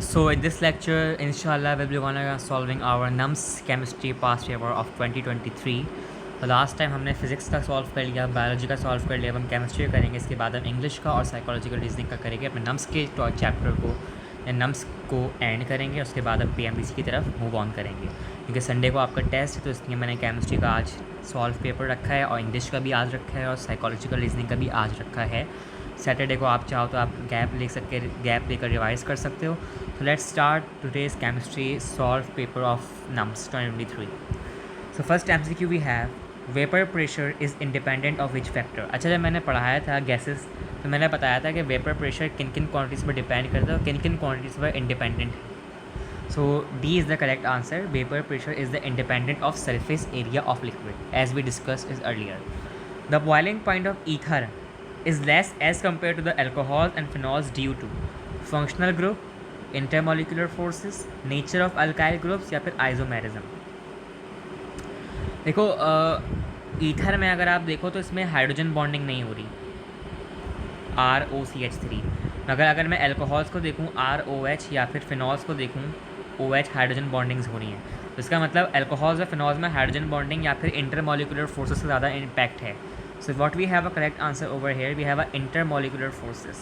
So in this lecture, inshallah, we'll be gonna solving our NUMS chemistry past paper of 2023. तो last time हमने physics का solve कर लिया, biology का solve कर लिया, अब हम केमिस्ट्री करेंगे। इसके बाद हम इंग्लिश का और साइकोलॉजिकल रीजनिंग का करेंगे। अपने नम्स के चैप्टर को या नम्स को एंड करेंगे। उसके बाद हम पीएमडीसी की तरफ मूव ऑन करेंगे, क्योंकि संडे को आपका टेस्ट है, तो इसलिए मैंने केमिस्ट्री का आज सॉल्व पेपर रखा है और इंग्लिश का भी आज रखा है और साइकोलॉजिकल रीजनिंग का भी आज रखा है। सैटरडे को आप चाहो तो आप गैप लेकर रिवाइज कर सकते हो। तो let's start today's chemistry solved paper of NUMS 2023। So first MCQ we have vapour pressure is independent of which factor. अच्छा, जब मैंने पढ़ाया था गैसेस तो मैंने बताया था कि वेपर प्रेशर किन किन क्वांटिटीज़ पर डिपेंड करता है और किन किन क्वांटिटीज़ पर इंडिपेंडेंट है। So D is the correct answer. Vapour pressure is the independent of surface area of liquid as we discuss is earlier. The boiling point of ether is less as compared to the alcohols and phenols due to functional group, intermolecular forces, nature of alkyl groups या फिर isomerism। देखो ether में अगर आप देखो तो इसमें hydrogen bonding नहीं हो रही, ROCH3। अगर मैं अल्कोहल्स को देखूँ ROH या फिर फिनॉल्स को देखूँ OH, हाइड्रोजन बॉन्डिंग्स हो रही हैं। तो इसका मतलब अल्कोहल्स और फिनॉल्स में हाइड्रोजन बॉन्डिंग या फिर इंटरमोलिकुलर फोर्सेस से ज़्यादा इम्पैक्ट है। So what we have a correct answer over here, we have a intermolecular forces,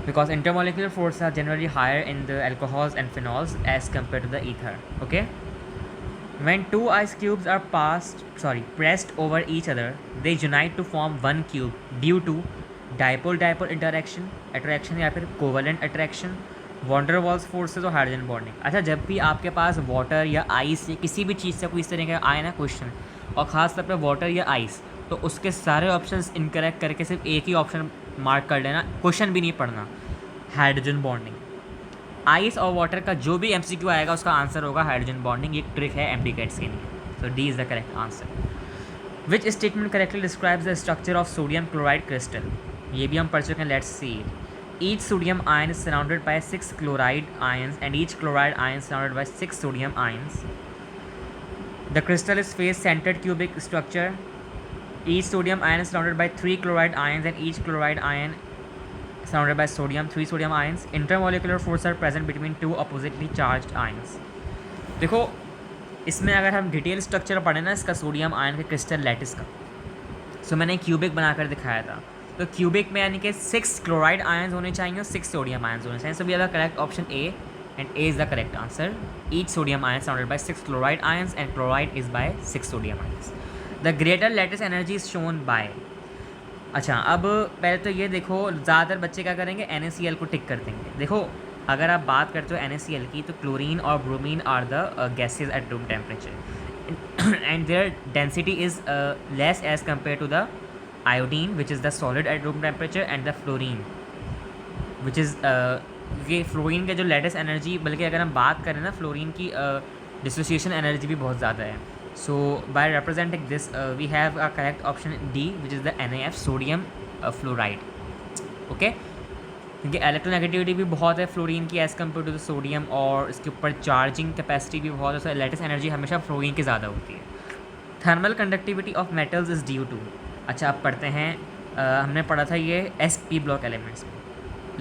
because intermolecular forces are generally higher in the alcohols and phenols as compared to the ether. Okay, when two ice cubes are pressed over each other, they unite to form one cube due to dipole attraction या फिर covalent attraction, van der Waals forces और hydrogen bonding. अच्छा, जब भी आपके पास water या ice या किसी भी चीज़ से कोई इस तरह का आए ना क्वेश्चन, और ख़ास तौर पर वाटर या आइस, तो उसके सारे ऑप्शंस इनकरेक्ट करके सिर्फ एक ही ऑप्शन मार्क कर लेना, क्वेश्चन भी नहीं पढ़ना। हाइड्रोजन बॉन्डिंग, आइस और वाटर का जो भी एमसीक्यू आएगा उसका आंसर होगा हाइड्रोजन बॉन्डिंग। एक ट्रिक है एमडी कैट्स के लिए। So D is the correct answer. Which statement correctly describes the structure of sodium chloride crystal. ये भी हम पढ़ चुके हैं, let's see. Each sodium ion is surrounded by 6 chloride ions and each chloride ion is surrounded by 6 sodium ions. The crystal is face-centered cubic structure. Each sodium ion is surrounded by 3 chloride ions and each chloride ion is surrounded by 3 sodium ions. Intermolecular forces are present between two oppositely charged ions. देखो, इसमें अगर हम detail structure पढ़े ना इसका sodium ion के crystal lattice का, सो मैंने क्यूबिक बनाकर दिखाया था। तो क्यूबिक में यानी कि 6 क्लोराइड आयंस होने चाहिए और 6 सोडियम आयंस होने चाहिए। So we have the correct option A and A is the correct answer. Each sodium ion surrounded by 6 chloride ions and chloride is by 6 sodium ions. The greater lattice energy is shown by. अच्छा, अब पहले तो ये देखो, ज़्यादातर बच्चे क्या करेंगे, NaCl को टिक कर देंगे। देखो, अगर आप बात करते हो NaCl की, तो क्लोरीन और bromine are the gases at room temperature and their density is less as compare to the iodine which is the solid at room temperature and the fluorine which is ये fluorine के जो latest energy, बल्कि अगर हम बात करें ना fluorine की डिसोसिएशन एनर्जी भी बहुत ज़्यादा है। So by representing this we have a correct option D which is the NaF, sodium fluoride. Okay, क्योंकि इलेक्ट्रोनेगेटिविटी भी बहुत है फ्लोरीन की as compare to the sodium, और इसके ऊपर चार्जिंग कैपेसिटी भी बहुत है। सो लेटेस्ट एनर्जी हमेशा फ्लोरीन की ज़्यादा होती है। Thermal conductivity of metals is due to. अच्छा, अब पढ़ते हैं, हमने पढ़ा था ये SP ब्लॉक एलिमेंट्स में।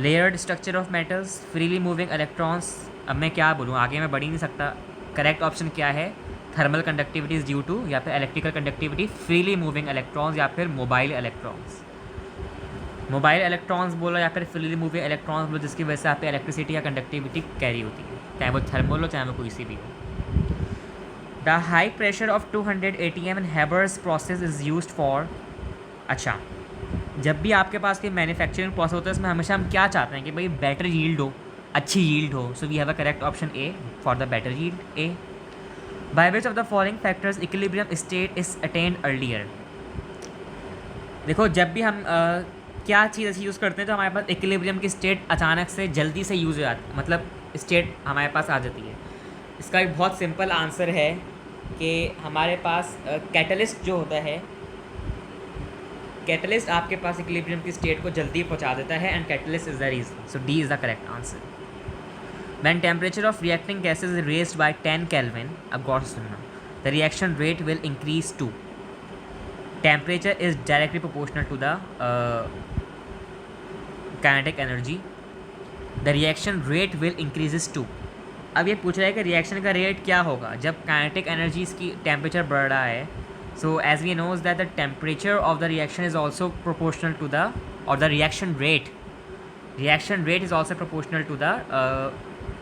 Layered structure of metals, freely moving electrons. अब मैं क्या बोलूँ, आगे मैं बढ़ ही नहीं सकता। करेक्ट ऑप्शन क्या है, thermal conductivity is due to, या फिर electrical conductivity, freely moving electrons, या फिर मोबाइल इलेक्ट्रॉन्स। मोबाइल इलेक्ट्रॉन्स बोलो या फिर फ्रीली मूविंग इलेक्ट्रॉन्स बोलो, जिसकी वजह से आप पे इलेक्ट्रिसिटी या कंडक्टिविटी कैरी होती है, चाहे वो थर्मल हो चाहे वो कोई सी भी हो। The high pressure of 200 ATM in Haber's process is used for. अच्छा, जब भी आपके पास कोई मैन्युफैक्चरिंग प्रोसेस होता है, इसमें हमेशा हम क्या चाहते हैं कि भाई बेटर यील्ड हो, अच्छी यील्ड हो। So we have a correct option A for the better yield, A. By which of the following factors equilibrium state is attend earlier. देखो, जब भी हम क्या चीज़ ऐसी यूज़ करते हैं तो हमारे पास इक्विलिब्रियम की स्टेट अचानक से जल्दी से यूज़ हो जाती है, मतलब स्टेट हमारे पास आ जाती है। इसका एक बहुत सिंपल आंसर है कि हमारे पास कैटलिस्ट जो होता है, कैटलिस्ट आपके पास इक्विलिब्रियम की स्टेट को जल्दी पहुंचा देता है, and catalyst is the reason. So D is the correct answer. When temperature of reacting gases is raised by 10 kelvin, अब गौर से सुनना, the reaction rate will increase to. Temperature is directly proportional to the kinetic energy. The reaction rate will increases to. अब ये पूछ रहा है कि रिएक्शन का रेट क्या होगा जब काइनेटिक एनर्जीज की टेम्परेचर बढ़ रहा है। So as we knows that the temperature of the reaction is also proportional to the, और the reaction rate is also proportional to the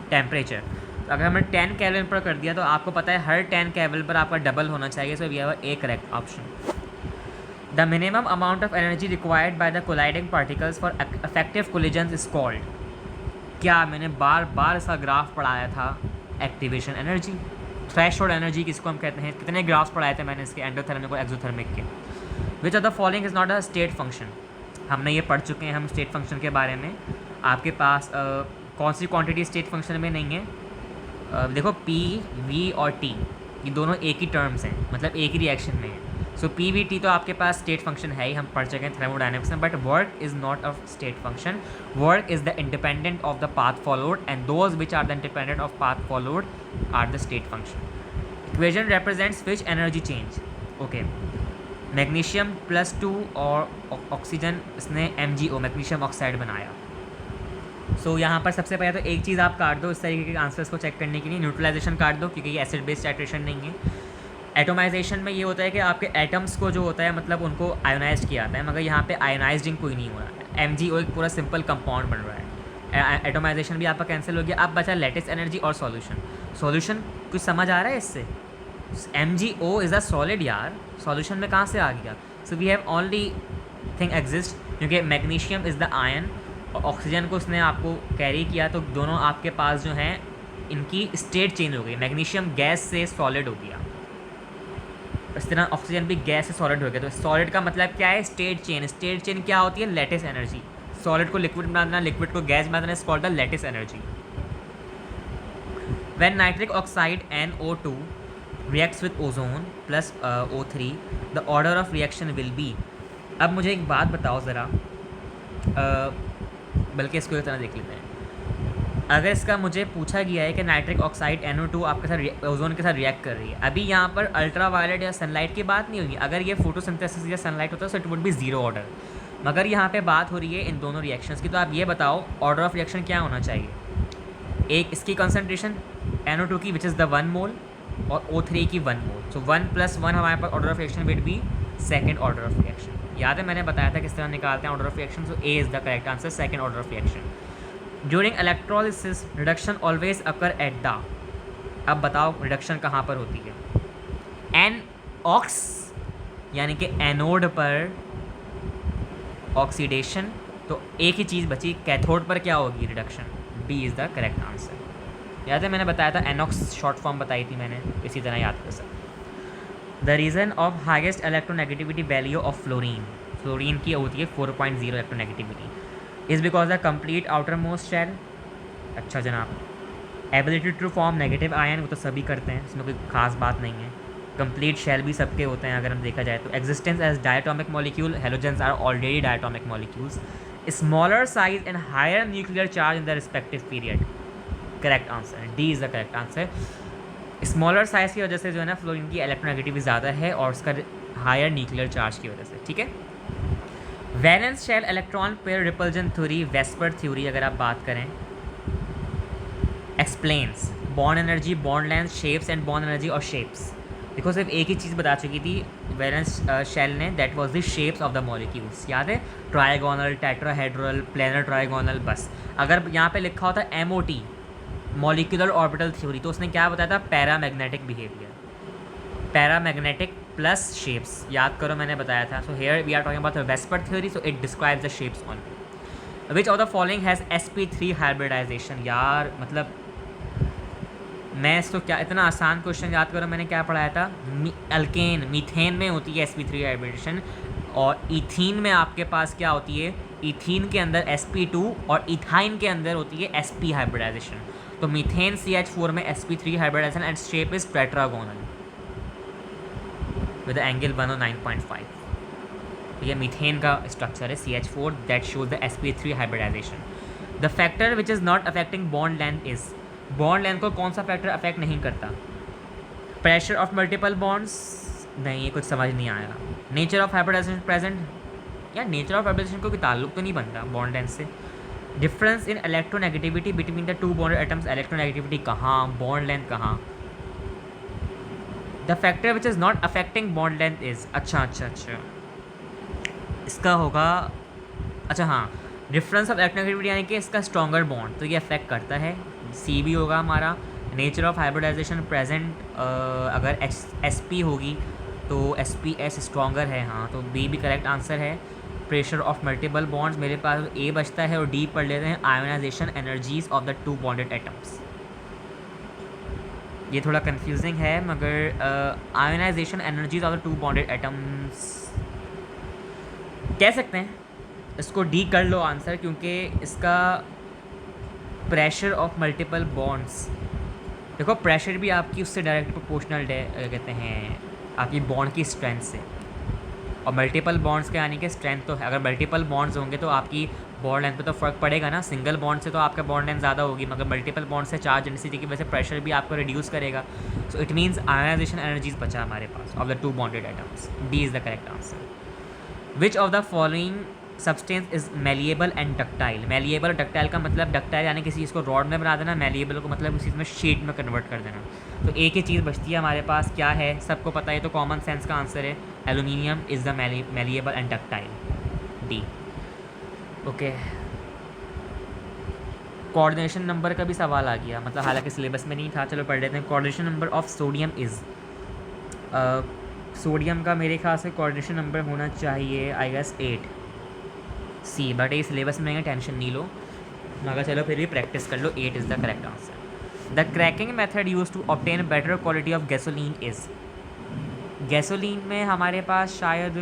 temperature. तो अगर हमने 10 केल्विन पर कर दिया तो आपको पता है हर 10 केल्विन पर आपका डबल होना चाहिए। So we have A correct option. The minimum amount of energy required by the colliding particles for effective collisions is called. क्या मैंने बार बार इसका ग्राफ पढ़ाया था, एक्टिवेशन एनर्जी। थ्रेशोल्ड एनर्जी किसको हम कहते हैं, कितने ग्राफ्स पढ़ाए थे मैंने इसके, एंडोथर्मिक और एक्सोथर्मिक के। विच of the following is not a state function. हमने ये पढ़ चुके हैं हम स्टेट फंक्शन के बारे में। आपके पास कौन सी क्वांटिटी स्टेट फंक्शन में नहीं है, देखो पी वी और टी ये दोनों एक ही टर्म्स हैं, मतलब एक ही रिएक्शन में है। सो पी वी टी तो आपके पास स्टेट फंक्शन है ही, हम पढ़ चुके हैं थर्मोडायनेमिक्स में। But work is not a state function, work is the independent of the path followed and those which are the independent of path followed are the state function. Equation represents which energy change. Okay, magnesium +2 और oxygen, इसने MgO magnesium oxide बनाया। सो यहाँ पर सबसे पहले तो एक चीज़ आप काट दो इस तरीके के आंसर्स को चेक करने के लिए, न्यूट्रलाइजेशन काट दो क्योंकि ये एसिड बेस्ड टाइट्रेशन नहीं है। एटोमाइजेशन में ये होता है कि आपके एटम्स को जो होता है मतलब उनको आयोनाइज किया जाता है, मगर यहाँ पे आयोनाइजिंग कोई नहीं हो रहा है। MgO एक पूरा सिंपल कंपाउंड बन रहा है। एटोमाइजेशन भी आपका कैंसिल हो गया। अब बचा लेटिस एनर्जी और सॉल्यूशन कुछ समझ आ रहा है इससे। MgO इज़ अ सॉलिड यार, सॉल्यूशन में कहाँ से आ गया। So we have only thing exist क्योंकि मैग्नीशियम इज़ द आयन और ऑक्सीजन को उसने आपको कैरी किया, तो दोनों आपके पास जो हैं इनकी स्टेट चेंज हो गई। मैग्नीशियम गैस से सॉलिड हो गया, इस तरह ऑक्सीजन भी गैस से सॉलिड हो गया। तो सॉलिड का मतलब क्या है, स्टेट चेन। स्टेट चेन क्या होती है, लेटिस एनर्जी। सॉलिड को लिक्विड बना देना, लिक्विड को गैस बना देना, is called the lattice energy. When nitric oxide NO2 reacts with ozone plus O3 the order of reaction will be। अब मुझे एक बात बताओ ज़रा, बल्कि इसको एक तरह देख लेते हैं। अगर इसका मुझे पूछा गया है कि नाइट्रिक ऑक्साइड NO2 आपके साथ ओजोन के साथ रिएक्ट कर रही है, अभी यहाँ पर अल्ट्रा वायलेट या सनलाइट की बात नहीं होगी। अगर ये फोटोसिंथेसिस या सनलाइट होता है तो it would be zero order, मगर यहाँ पे बात हो रही है इन दोनों रिएक्शंस की। तो आप ये बताओ ऑर्डर ऑफ रिएक्शन क्या होना चाहिए। एक इसकी कंसनट्रेशन NO2 की विच इज़ द 1 मोल और O3 की 1 मोल। सो 1 + 1 हमारे पास order of reaction will be second order of reaction. याद है मैंने बताया था किस तरह निकालते हैं order of reaction. So A is the correct answer, second order of reaction. During electrolysis reduction always occur at the. अब बताओ रिडक्शन कहाँ पर होती है। NOx यानी कि एनोड पर ऑक्सीडेशन, तो एक ही चीज़ बची, कैथोड पर क्या होगी, reduction. B is the correct answer. याद है मैंने बताया था NOx शॉर्ट फॉर्म बताई थी मैंने, इसी तरह याद कर सकते। The reason of highest electronegativity value of fluorine की होती है 4.0 electronegativity is because the complete outer most shell. अच्छा जनाब, ability to form negative ion वो तो सभी करते हैं, इसमें कोई खास बात नहीं है। कंप्लीट शेल भी सबके होते हैं अगर हम देखा जाए तो। Existence as diatomic molecule, halogens are already diatomic molecules. Smaller size and higher nuclear charge in the respective period. Correct answer D is the correct answer. Smaller size की वजह से जो है ना फ्लोरीन की इलेक्ट्रोनेगेटिविटी ज़्यादा है और उसका हायर न्यूक्लियर चार्ज की वजह से, ठीक है। Valence shell electron pair repulsion theory, VSEPR theory अगर आप बात करें, explains bond energy, bond length, shapes and bond energy और शेप्स। देखो सिर्फ एक ही चीज़ बता चुकी थी वैलेंस शेल ने, that was the shapes of the molecules. याद है, ट्राइगोनल, टेट्राहेड्रल, प्लेनर ट्राइगोनल। बस अगर यहाँ पे लिखा होता MOT मॉलिक्यूलर ऑर्बिटल थ्योरी, तो उसने क्या बताया था, paramagnetic behaviour, paramagnetic plus shapes. याद करो मैंने बताया था। So here we are talking about the VSEPR theory, so it describes the shapes only. Which of the following has sp3 hybridization. यार मतलब मैं इसको क्या, इतना आसान क्वेश्चन याद करो मैंने क्या पढ़ाया था। अल्केन मीथेन में होती है sp3 हाइब्रिडेशन, और इथीन में आपके पास क्या होती है, इथीन के अंदर sp2 और इथाइन के अंदर होती है sp हाइब्रिडाइजेशन। तो मीथेन CH4 में sp3 hybridization and shape is tetragonal with angle 109.5। ये मीथेन का स्ट्रक्चर है CH4 that shows the sp3 hybridization. The factor which is not affecting bond length is. Bond length को कौन सा factor affect नहीं करता। Pressure of multiple bonds, नहीं ये कुछ समझ नहीं आया। नेचर ऑफ हाइब्रिडाइजेशन प्रेजेंट, या नेचर ऑफ हाइब्रिडाइजेशन को भी ताल्लुक तो नहीं बनता बॉन्ड लेंथ से। Difference in electronegativity between the two bonded atoms, electronegativity कहाँ, बॉन्ड लेंथ कहाँ, the factor which is not affecting bond length is, अच्छा, इसका होगा, अच्छा हाँ, डिफरेंस ऑफ इलेक्ट्रोनेगेटिविटी यानी कि इसका स्ट्रॉन्गर बॉन्ड, तो ये अफेक्ट करता है, सी भी होगा हमारा। नेचर ऑफ हाइब्रिडाइजेशन प्रेजेंट, अगर एस पी होगी तो एस पी एस स्ट्रॉन्गर है, हाँ, तो बी भी करेक्ट आंसर है। प्रेशर ऑफ मल्टीपल बॉन्ड्स, मेरे पास ए बचता है, और डी पढ़ लेते हैं, ionization energies of the two bonded atoms. ये थोड़ा कंफ्यूजिंग है, मगर ionization energies of the two bonded atoms कह सकते हैं, इसको डी कर लो आंसर, क्योंकि इसका प्रेशर ऑफ मल्टीपल बॉन्ड्स, देखो प्रेशर भी आपकी उससे डायरेक्ट प्रोपोर्शनल कहते हैं आपकी बॉन्ड की स्ट्रेंथ से, और मल्टीपल बॉन्ड्स के यानी कि स्ट्रेंथ, तो अगर मल्टीपल बॉन्ड्स होंगे तो आपकी बॉन्ड लेंथ पे तो फ़र्क पड़ेगा ना, सिंगल बॉन्ड से तो आपका बॉन्ड लेंथ ज़्यादा होगी, मगर मल्टीपल बॉन्ड से चार्ज डेंसिटी की वजह से प्रेशर भी आपको रिड्यूस करेगा। So it means ionisation energies बचा हमारे पास of the two bonded atoms, D is the correct answer. Which of the following substance is malleable and ductile, malleable ductile का मतलब, डक्टाइल यानी किसी चीज़ को रॉड में बना देना, मेलिएबल को मतलब उसी में शीट में कन्वर्ट कर देना। तो एक ही चीज़ बचती है हमारे पास, क्या है, सबको पता है, तो कॉमन सेंस का आंसर है aluminium is the malleable and ductile, D. Okay, coordination number का भी सवाल आ गया, मतलब हालांकि सिलेबस में नहीं था, चलो पढ़ लेते हैं। Coordination number of sodium is, sodium का मेरे ख्याल से कोऑर्डिनेशन नंबर होना चाहिए आई गेस 8 सी, बट ये सिलेबस में टेंशन नहीं लो, मगर चलो फिर भी प्रैक्टिस कर लो, 8 is the correct answer. The cracking method use to obtain better quality of gasoline is, gasoline में हमारे पास शायद,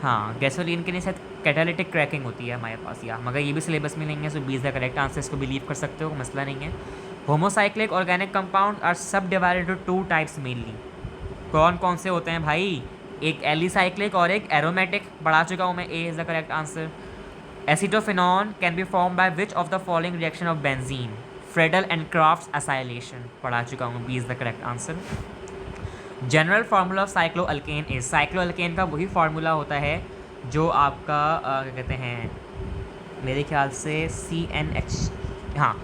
हाँ, गैसोलीन के लिए शायद कैटालिटिक क्रैकिंग होती है हमारे पास, या मगर ये भी सिलेबस में नहीं है, सो 20 द करेक्ट आंसर, इसको बिलीव कर सकते हो, मसला नहीं है। होमोसाइक्लिक ऑर्गेनिक कंपाउंड आर सब डिवाइडेड टू 2 टाइप्स मेनली, कौन कौन से होते हैं भाई, एक एलिसाइक्लिक और एक एरोमेटिक, पढ़ा चुका हूँ मैं, A is the correct answer. Acetophenone can be form by which of the following reaction of benzene, Friedel and Crafts acylation, पढ़ा चुका हूँ, B is the correct answer. General formula of cyclo alkane is, cyclo alkane का वही formula होता है जो आपका क्या कहते हैं, मेरे ख्याल से CnH, हाँ,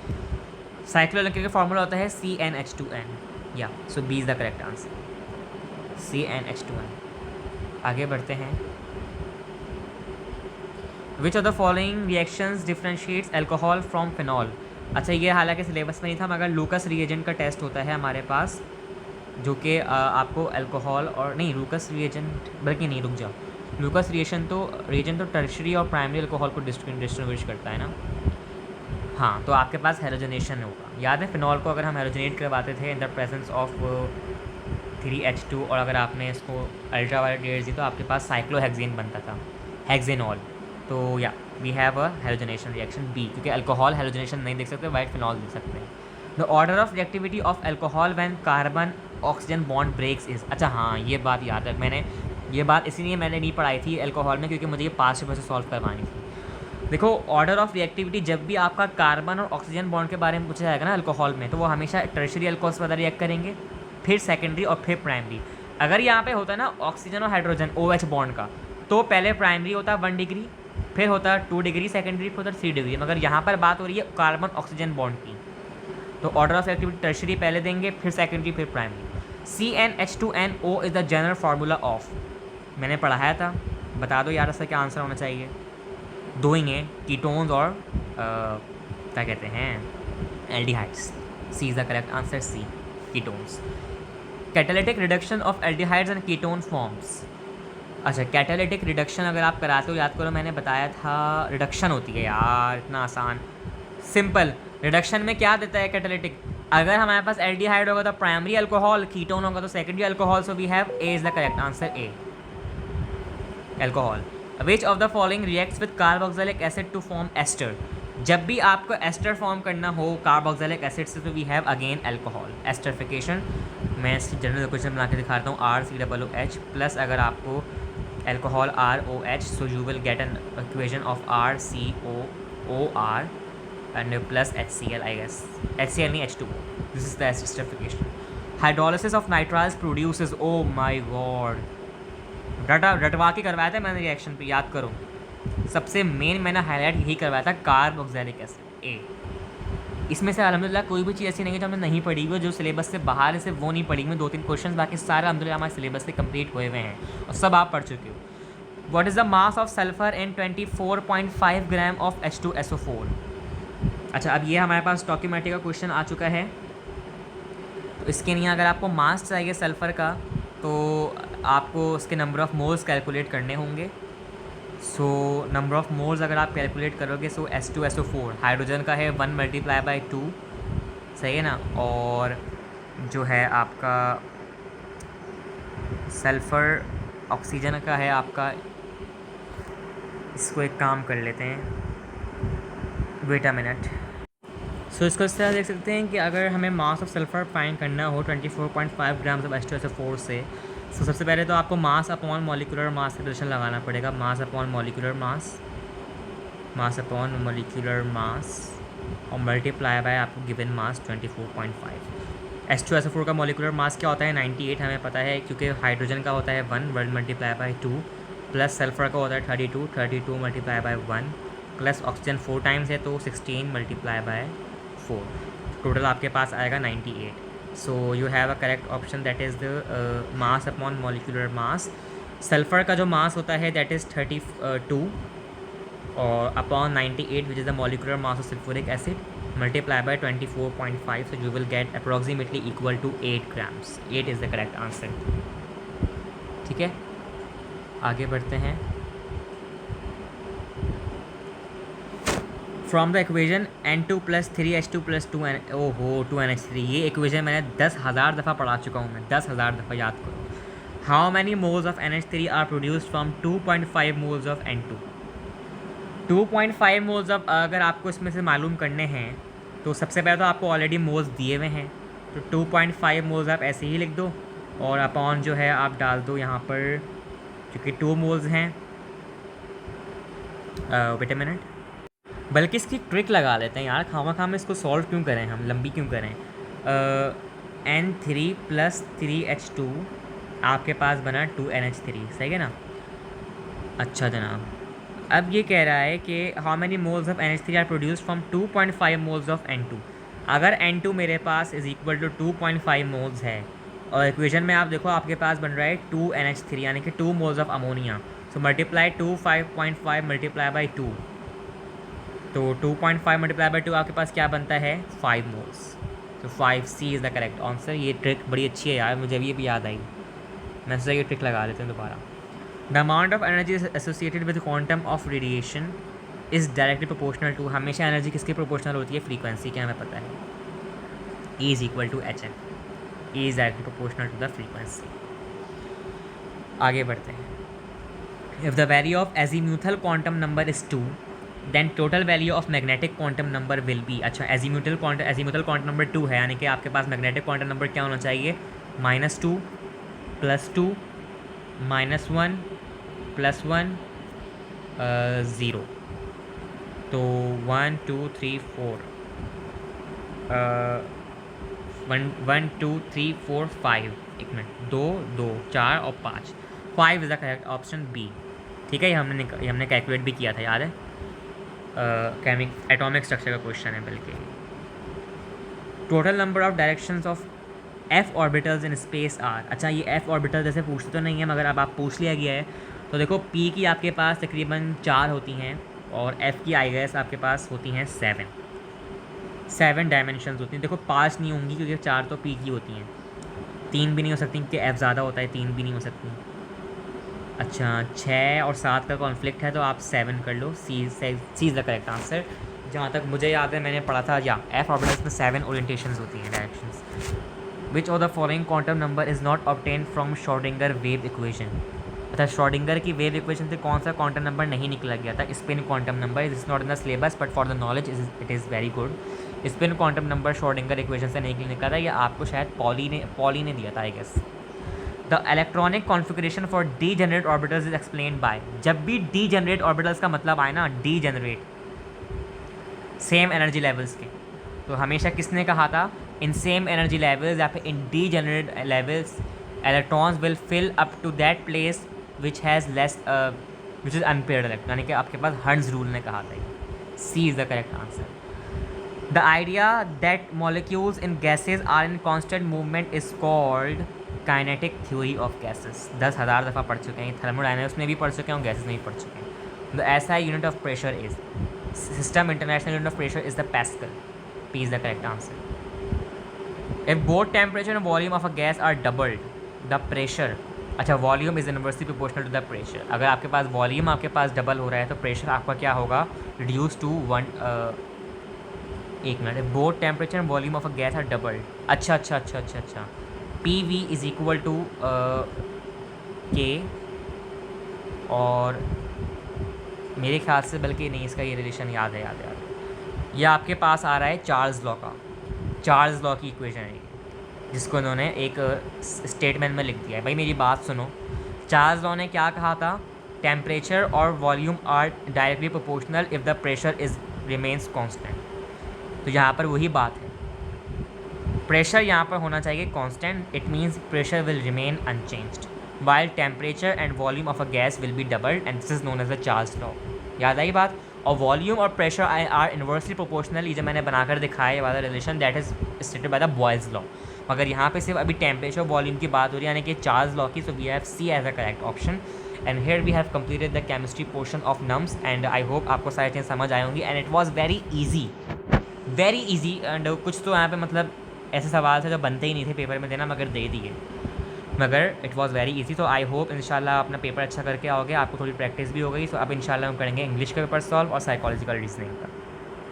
साइक्लो अल्केन का फार्मूला होता है CnH2n, या so B is the correct answer, CnH2n। आगे बढ़ते हैं। Which of the following reactions differentiates alcohol from phenol, अच्छा ये हालांकि सिलेबस में नहीं था, मगर लूकस रिएजेंट का टेस्ट होता है हमारे पास, जो कि आपको अल्कोहल और नहीं, लूकस रिएजेंट बल्कि नहीं, रुक जाओ, लूकस रिएजेंट तो टर्शरी और प्राइमरी अल्कोहल को डिस्टिंग्विश करता है ना, हाँ, तो आपके पास हेलोजनेशन होगा, याद है फिनॉल को अगर हम हेलोजनेट करवाते थे in the presence of 3H2, और अगर आपने इसको अल्ट्रावायलेट रेज दी तो आपके पास साइक्लोहेक्सेन बनता था, हेक्सेनॉल, तो या we have a halogenation reaction B, क्योंकि अल्कोहल हेलोजनेशन नहीं देख सकते, वाइट फिनॉल देख सकते हैं। The order of reactivity of alcohol when carbon oxygen bond breaks is, अच्छा हाँ, ये बात याद है, मैंने ये बात इसीलिए मैंने नहीं पढ़ाई थी अल्कोहल में, क्योंकि मुझे ये पास पेपर से सॉल्व करवानी थी। देखो ऑर्डर ऑफ रिएक्टिविटी, जब भी आपका कार्बन और ऑक्सीजन बॉन्ड के बारे में पूछा जाएगा ना अल्कोहल में, तो वो हमेशा टर्शरी अल्कोहल्स पर रिएक्ट करेंगे, फिर सेकेंडरी और फिर प्राइमरी। अगर यहाँ पे होता है ना ऑक्सीजन और हाइड्रोजन OH बॉन्ड का, तो पहले प्राइमरी होता है 1 डिग्री, फिर होता है 2 डिग्री सेकेंडरी, फिर होता है 3 डिग्री, मगर यहाँ पर बात हो रही है कार्बन ऑक्सीजन बॉन्ड की, तो ऑर्डर ऑफ रिएक्टिविटी टर्शरी पहले देंगे, फिर सेकेंडरी, फिर primary. CnH2nO is the general formula of, मैंने पढ़ाया था, बता दो यार इसका क्या आंसर होना चाहिए, दो ही हैं, कीटोन्स और क्या कहते हैं, aldehydes, C is the correct answer, C, ketones. Catalytic reduction of aldehydes and ketone forms, अच्छा कैटालिटिक रिडक्शन अगर आप कराते हो, याद करो मैंने बताया था, रिडक्शन होती है यार, इतना आसान, सिंपल, रिडक्शन में क्या देता है कैटालिटिक, अगर हमारे पास एल्डिहाइड होगा तो प्राइमरी अल्कोहल, कीटोन होगा तो secondary alcohol, so we have A is the correct answer, A, alcohol. Which of the following reacts with carboxylic acid to form ester, जब भी आपको एस्टर फॉर्म करना हो कार्बोक्सिलिक एसिड से, तो we have again alcohol, esterification. मैं इसकी general equation बना के दिखाता हूँ, RCOOH प्लस अगर आपको alcohol ROH, so you will get an equation of RCOOR and plus HCl, I guess HCl नहीं H2O, this is the esterification. Hydrolysis of nitriles produces, oh my god, रटवा के करवाया था मैंने रिएक्शन पे, याद करो, सबसे मेन मैंने हाईलाइट यही करवाया था, कार्बोक्सिलिक एसिड ए। इसमें से अल्हम्दुलिल्लाह कोई भी चीज़ ऐसी नहीं है जो हमने नहीं पढ़ी हुई, जो सिलेबस से बाहर है सिर्फ वो नहीं पढ़ी हुई, 2-3 क्वेश्चन, बाकी सारे अल्हम्दुलिल्लाह हमारे सिलेबस से कंप्लीट हुए हुए हैं और सब आप पढ़ चुके हो। What is the mass of sulphur in 24.5 gram of H2SO4? अच्छा, अब ये हमारे पास स्टोइकियोमेट्री का क्वेश्चन आ चुका है। तो इसके लिए अगर आपको मास चाहिए सल्फ़र का, तो आपको उसके नंबर ऑफ़ मोल्स कैलकुलेट करने होंगे। सो नंबर ऑफ़ मोल्स अगर आप कैलकुलेट करोगे, सो H2SO4 हाइड्रोजन का है 1 × 2, सही है ना। और जो है आपका सल्फ़र ऑक्सीजन का है आपका, इसको एक काम कर लेते हैं, वेट अ मिनट। सो इसको इस तरह देख सकते हैं कि अगर हमें मास ऑफ सल्फ़र फाइंड करना हो 24.5 ग्राम्स ऑफ H2SO4 से, तो सबसे पहले तो आपको मास अपॉन मॉलिक्यूलर मास का रिलेशन लगाना पड़ेगा। Mass upon molecular mass, mass upon molecular mass और मल्टीप्लाई बाय आपको गिवन मास 24.5। H2SO4 का मॉलिक्यूलर मास क्या होता है? 98 हमें पता है, क्योंकि हाइड्रोजन का होता है 1 मल्टीप्लाई बाय 2, प्लस सल्फ़र का होता है 32 multiply by 1, plus oxygen 4 times है तो 16 मल्टीप्लाई बाय 4, टोटल आपके पास आएगा 98। So you have a correct option, that is the mass upon molecular mass. Sulphur का जो मास होता है दैट इज़ 32 और upon 98 which is the molecular mass of sulphuric acid, multiply by 24.5, so you will get approximately equal to 8 grams। 8 is the correct answer। ठीक है, आगे बढ़ते हैं। From the equation N2 + 3H2 + 2NH3, ये equation मैंने 10,000 दफ़ा पढ़ा चुका हूँ, मैं 10,000 दफ़ा याद करो। How many moles of NH3 are produced from 2.5 moles of N2? 2.5 moles of, अगर आपको इसमें से मालूम करने हैं तो सबसे पहले तो आपको ऑलरेडी मोल्स दिए हुए हैं, तो 2.5 मोल्स आप ऐसे ही लिख दो और अपॉन जो है आप डाल दो यहाँ पर, क्योंकि 2 मोल्स हैं। वेट अ मिनट, बल्कि इसकी ट्रिक लगा लेते हैं यार, खामा में इसको सॉल्व क्यों करें, हम लंबी क्यों करें। N3 + 3H2 आपके पास बना 2NH3, सही है ना। अच्छा जनाब, अब ये कह रहा है कि how many moles of NH3 are produced from 2.5 moles of N2। अगर N2 मेरे पास इज़ इक्वल टू 2.5 मोल्स है और इक्वेशन में आप देखो आपके पास बन रहा है 2NH3 यानी कि 2 moles of ammonia, so multiply 5.5 multiply by 2, तो 2.5 मल्टीप्लाई बाई 2 आपके पास क्या बनता है? 5 मोल्स। तो 5C is the correct answer. ये ट्रिक बड़ी अच्छी है यार, मुझे भी याद आई, मैं सोचा ये ट्रिक लगा लेते हैं दोबारा। The amount of energy associated with quantum of radiation is directly proportional to, हमेशा एनर्जी किसके प्रोपोर्शनल होती है? फ्रीक्वेंसी के, हमें पता है E is equal to HF, E is directly proportional to the frequency. आगे बढ़ते हैं। If the value of azimuthal quantum number is 2, then total value of magnetic quantum number will be. अच्छा, एजीम्यूथल क्वांटम नंबर 2 है, यानी कि आपके पास magnetic quantum number क्या होना चाहिए? -2 +2 -1 +1 0, तो 1 2 3 4 1 2 3 4 5, एक मिनट, 2 2 4 और 5, 5 is the correct option B. ठीक है, ये हमने कैलकुलेट भी किया था, याद है, एटॉमिक स्ट्रक्चर का क्वेश्चन है बल्कि। Total number of directions of F orbitals in space are. अच्छा, ये F ऑर्बिटल जैसे पूछते तो नहीं है, मगर अब आप पूछ लिया गया है, तो देखो P की आपके पास तकरीबन 4 होती हैं और F की आई गेस आपके पास होती हैं 7 डायमेंशंस होती हैं। देखो 5 नहीं होंगी क्योंकि 4 तो P की होती हैं, 3 भी नहीं हो सकती क्योंकि F ज़्यादा होता है, 3 भी नहीं हो सकती। अच्छा, 6 और 7 का कॉन्फ्लिक्ट है तो आप 7 कर लो, सी इज़ द करेक्ट आंसर। जहाँ तक मुझे याद है मैंने पढ़ा था, या F ऑर्बिटल्स में 7 ओरिएंटेशंस होती हैं, directions. Which of the following quantum number is not obtain from Schrodinger wave equation. अच्छा, श्रोडिंगर की वेव इक्वेशन से कौन सा क्वांटम नंबर नहीं निकला गया था? Spin quantum number is not in the syllabus but for the knowledge it is very good. Spin quantum number Schrodinger equation से नहीं निकला था, या आपको शायद पॉली ने दिया था I guess. The electronic configuration for degenerate orbitals is explain by. जब भी डी जनरेट ऑर्बिटल्स का मतलब आए ना, degenerate same energy levels के, तो हमेशा किसने कहा था? इन सेम एनर्जी लेवल्स या फिर in degenerate levels electrons will fill up to that place which has less which is unpaired electron, यानी कि आपके पास हर्ट्ज़ रूल ने कहा था ये। C is the correct answer. The idea that molecules in gases are in constant movement is called kinetic theory of gases. 10,000 दफ़ा पढ़ चुके हैं, थर्मोडायनेमिक्स में भी पढ़ चुके हैं और गैसेज में भी पढ़ चुके हैं। The SI unit of pressure is, system international unit of pressure is the pascal. P is the correct answer. If both temperature and volume of a gas are doubled the pressure, अच्छा volume is inversely proportional to the pressure. अगर आपके पास volume आपके पास double हो रहा है तो pressure आपका क्या होगा, रिड्यूस टू 1। एक मिनट, both temperature and volume of a gas are doubled. अच्छा, P V is equal to K, और मेरे ख्याल से बल्कि नहीं, इसका ये रिलेशन याद है। ये आपके पास आ रहा है चार्ल्स लॉ का, चार्ल्स लॉ की इक्वेशन है ये, जिसको उन्होंने एक स्टेटमेंट में लिख दिया है। भाई मेरी बात सुनो, चार्ल्स लॉ ने क्या कहा था, टेम्परेचर और volume are directly proportional if the pressure is remains constant. तो यहाँ पर वही बात है, प्रेशर यहाँ पर होना चाहिए constant, it means pressure will remain unchanged while temperature and volume of a gas will be doubled and this is known as the Charles law. याद आई बात। और वॉल्यूम और प्रेशर आर इन्वर्सली प्रोपोर्शनल, ये जो मैंने बनाकर दिखाया वाला relation that is stated by the Boyle's law. मगर यहाँ पे सिर्फ अभी टेम्परेचर वॉल्यूम की बात हो रही है, यानी कि चार्ल्स लॉ की। So we have C as a correct option and here we have completed the chemistry portion of NUMS and I hope आपको सारी चीज़ें समझ आई होंगी and it was very easy and कुछ तो यहाँ पे मतलब ऐसे सवाल थे जो बनते ही नहीं थे पेपर में देना, मगर दे दिए, मगर इट वॉज़ वेरी इजी। तो आई होप इंशाल्लाह अपना पेपर अच्छा करके आओगे, आपको थोड़ी प्रैक्टिस भी हो गई। सो अब इंशाल्लाह हम करेंगे इंग्लिश का पेपर सॉल्व और साइकोलॉजिकल रीजनिंग का।